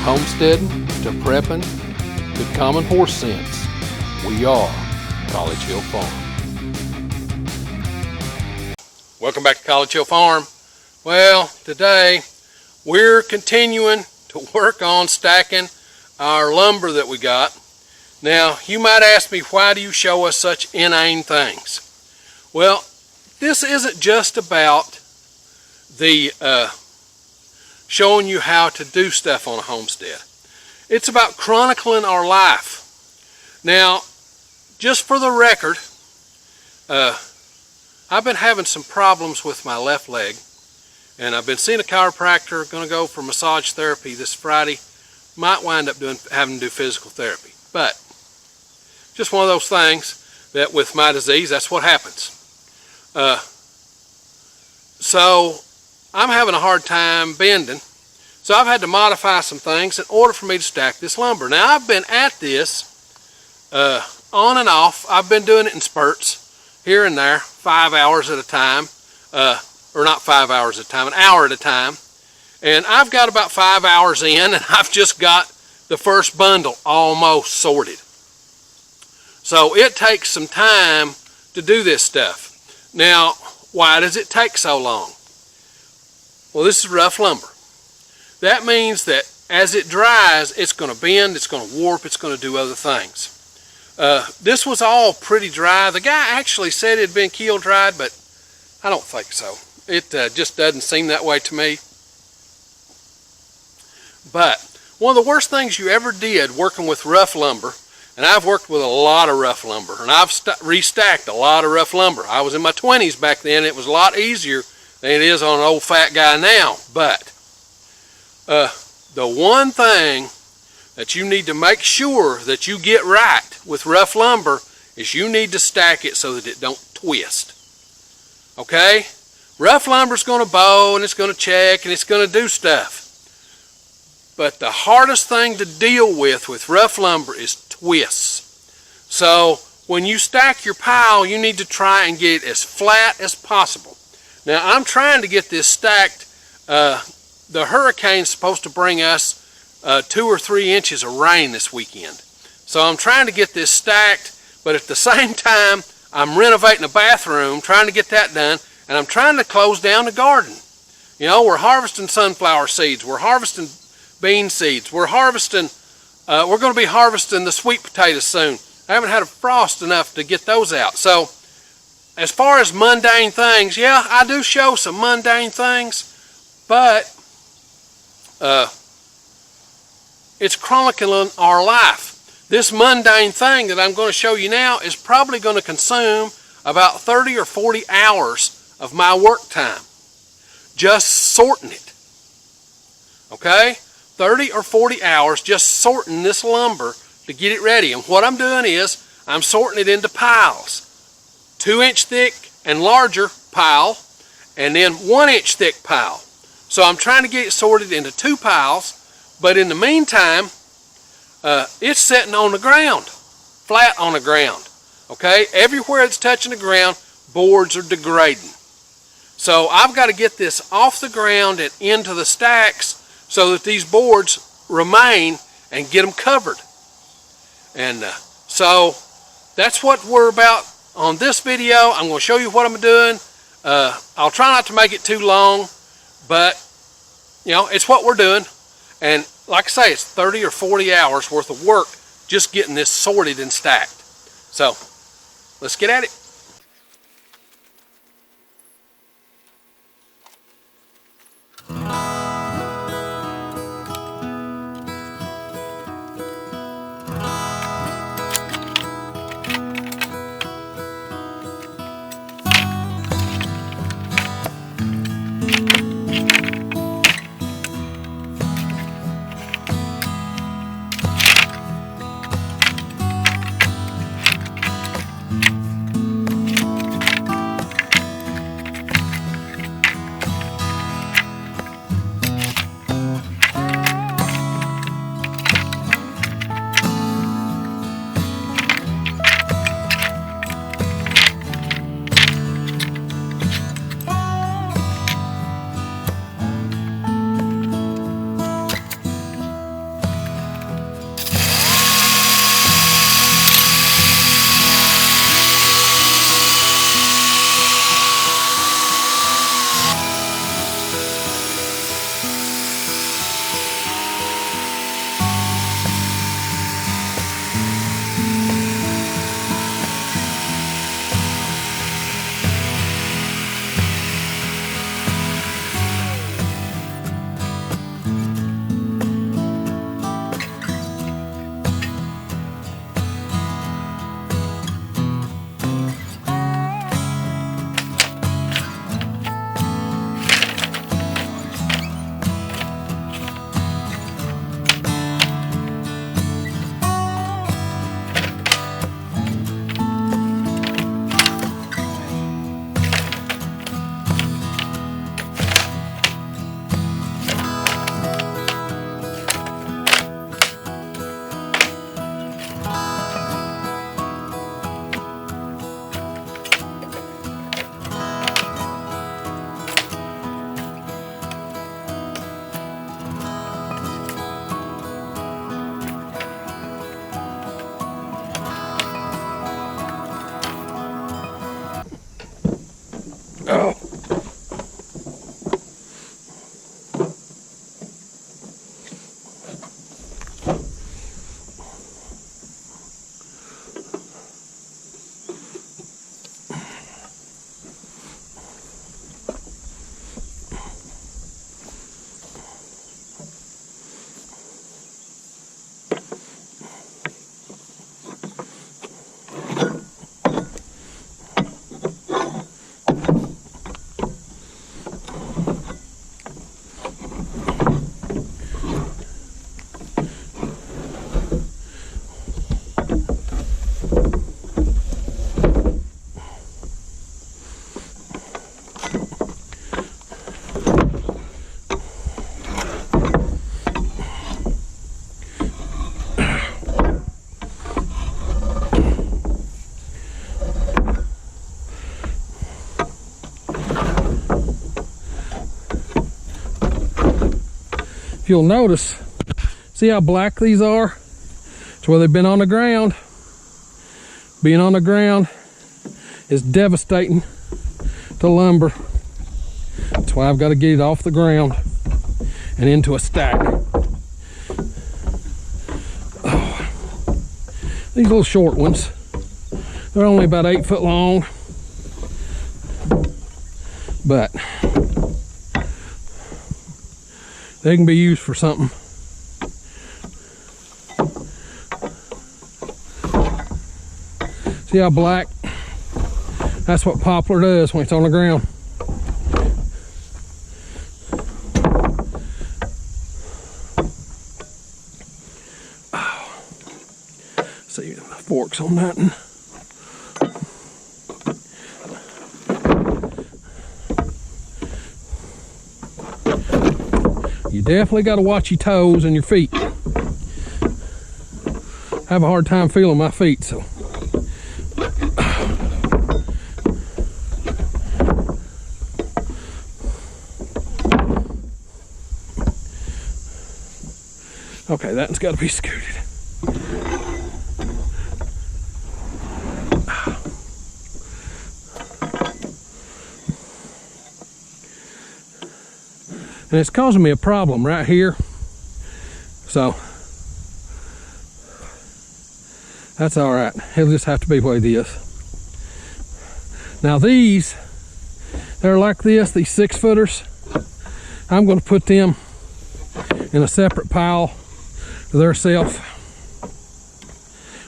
homesteading to prepping to common horse sense, we are College Hill Farm. Welcome back to College Hill Farm. Well, today we're continuing to work on stacking our lumber that we got. Now, you might ask me, why do you show us such inane things? Well, this isn't just about the showing you how to do stuff on a homestead. It's about chronicling our life. Now, just for the record, I've been having some problems with my left leg, and I've been seeing a chiropractor. Going to go for massage therapy this Friday. Might wind up having to do physical therapy, but just one of those things that with my disease, that's what happens. So I'm having a hard time bending, so I've had to modify some things in order for me to stack this lumber. Now, I've been at this on and off. I've been doing it in spurts here and there, 5 hours at a time, or not 5 hours at a time, an hour at a time. And I've got about 5 hours in, and I've just got the first bundle almost sorted. So it takes some time to do this stuff. Now, why does it take so long? Well, this is rough lumber. That means that as it dries, it's going to bend, it's going to warp, it's going to do other things. This was all pretty dry. The guy actually said it had been keel dried, but I don't think so. It just doesn't seem that way to me. But one of the worst things you ever did working with rough lumber, and I've worked with a lot of rough lumber, and I've restacked a lot of rough lumber. I was in my 20s back then. It was a lot easier than it is on an old fat guy now. But the one thing that you need to make sure that you get right with rough lumber is you need to stack it so that it don't twist. Okay? Rough lumber's going to bow, and it's going to check, and it's going to do stuff. But the hardest thing to deal with rough lumber is twists. So when you stack your pile, you need to try and get it as flat as possible. Now, I'm trying to get this stacked. The hurricane's supposed to bring us 2 or 3 inches of rain this weekend. So I'm trying to get this stacked, but at the same time, I'm renovating a bathroom, trying to get that done, and I'm trying to close down the garden. You know, we're harvesting sunflower seeds, we're harvesting bean seeds, we're going to be harvesting the sweet potatoes soon. I haven't had a frost enough to get those out. So as far as mundane things, yeah, I do show some mundane things, but it's chronicling our life. This mundane thing that I'm going to show you now is probably going to consume about 30 or 40 hours of my work time, just sorting it. Okay? 30 or 40 hours just sorting this lumber to get it ready. And what I'm doing is I'm sorting it into piles. 2-inch thick and larger pile, and then 1-inch thick pile. So I'm trying to get it sorted into 2 piles, but in the meantime, it's sitting on the ground, flat on the ground. Okay? Everywhere it's touching the ground, boards are degrading. So I've got to get this off the ground and into the stacks so that these boards remain and get them covered. And so that's what we're about on this video. I'm going to show you what I'm doing. I'll try not to make it too long, but you know, it's what we're doing. And like I say, it's 30 or 40 hours worth of work just getting this sorted and stacked. So let's get at it. if you'll notice, see how black these are? It's where they've been on the ground. Being on the ground is devastating to lumber. That's why I've got to get it off the ground and into a stack. Oh. These little short ones, they're only about 8 foot long, but they can be used for something. See how black? That's what poplar does when it's on the ground. Oh. See the forks on that one. You definitely got to watch your toes and your feet. I have a hard time feeling my feet, so. Okay, that one's got to be scooted. And it's causing me a problem right here. So that's all right. It'll just have to be what it is. Now these, they're like this, these 6-footers. I'm going to put them in a separate pile to their self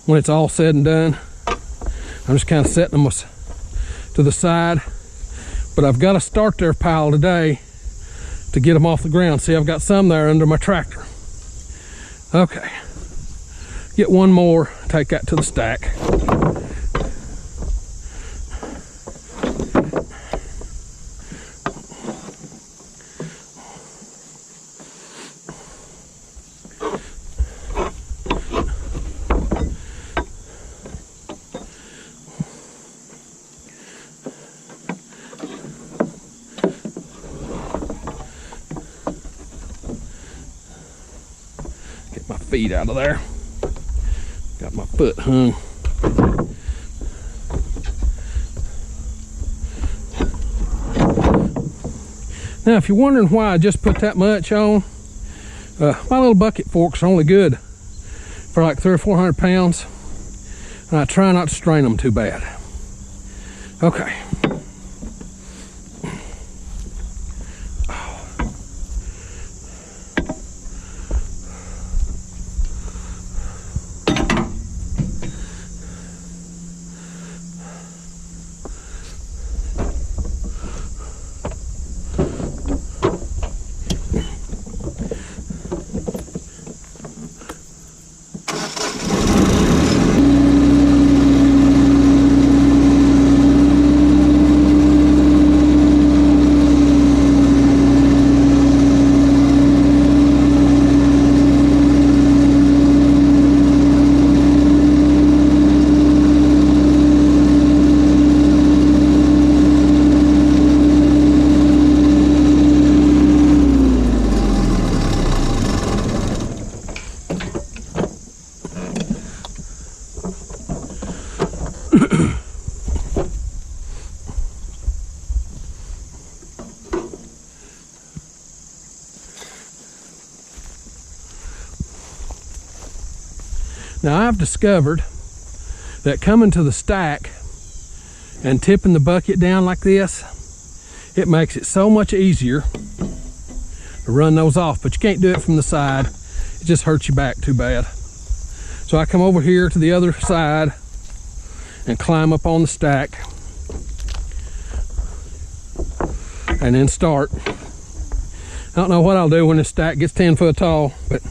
when it's all said and done. I'm just kind of setting them to the side, but I've got to start their pile today to get them off the ground. See, I've got some there under my tractor. Okay, get one more, take that to the stack. My feet out of there. Got my foot hung. Now, if you're wondering why I just put that much on, my little bucket forks are only good for like 300 or 400 pounds, and I try not to strain them too bad. Okay. Now I've discovered that coming to the stack and tipping the bucket down like this, it makes it so much easier to run those off, but you can't do it from the side. It just hurts your back too bad. So I come over here to the other side and climb up on the stack and then start. I don't know what I'll do when this stack gets 10 foot tall, but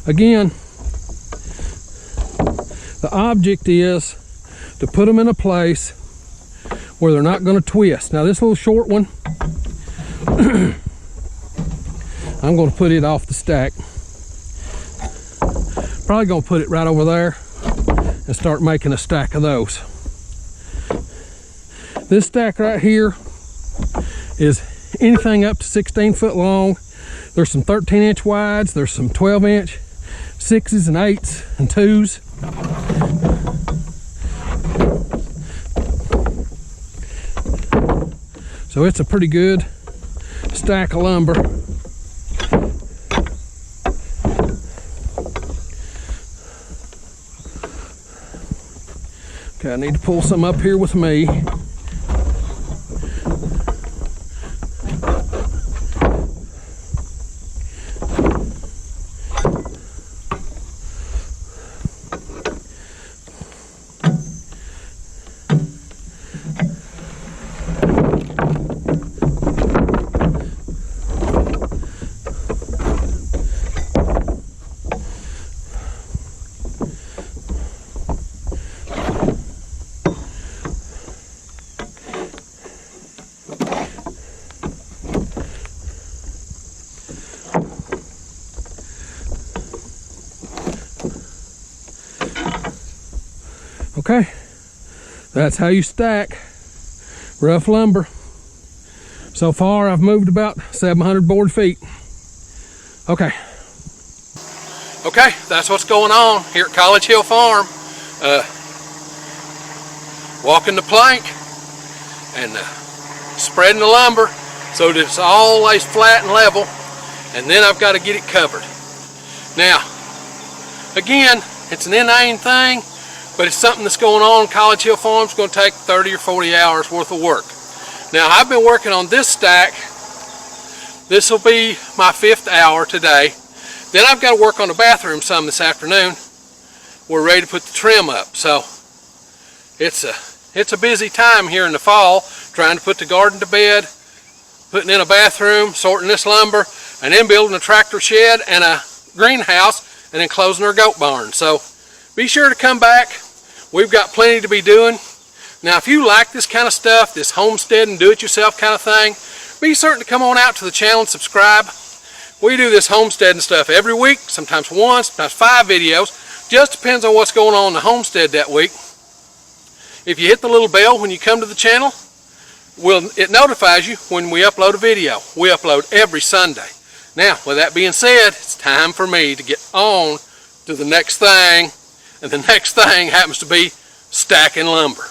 again, the object is to put them in a place where they're not going to twist. Now this little short one, I'm going to put it off the stack. Probably going to put it right over there and start making a stack of those. This stack right here is anything up to 16 foot long. There's some 13-inch wides, there's some 12-inch 6s and 8s and 2s. So it's a pretty good stack of lumber. Okay, I need to pull some up here with me. Okay, that's how you stack rough lumber. So far I've moved about 700 board feet. Okay, that's what's going on here at College Hill Farm. Walking the plank and spreading the lumber so that it's always flat and level, and then I've got to get it covered. Now, again, it's an inane thing, but it's something that's going on. College Hill Farm is going to take 30 or 40 hours worth of work. Now, I've been working on this stack. This will be my 5th hour today. Then I've got to work on the bathroom some this afternoon. We're ready to put the trim up. So it's a busy time here in the fall, trying to put the garden to bed, putting in a bathroom, sorting this lumber, and then building a tractor shed and a greenhouse, and then closing our goat barn. So be sure to come back. We've got plenty to be doing. Now, if you like this kind of stuff, this homestead and do-it-yourself kind of thing, be certain to come on out to the channel and subscribe. We do this homestead and stuff every week, sometimes 1, sometimes 5 videos. Just depends on what's going on in the homestead that week. If you hit the little bell when you come to the channel, it notifies you when we upload a video. We upload every Sunday. Now, with that being said, it's time for me to get on to the next thing. And the next thing happens to be stacking lumber.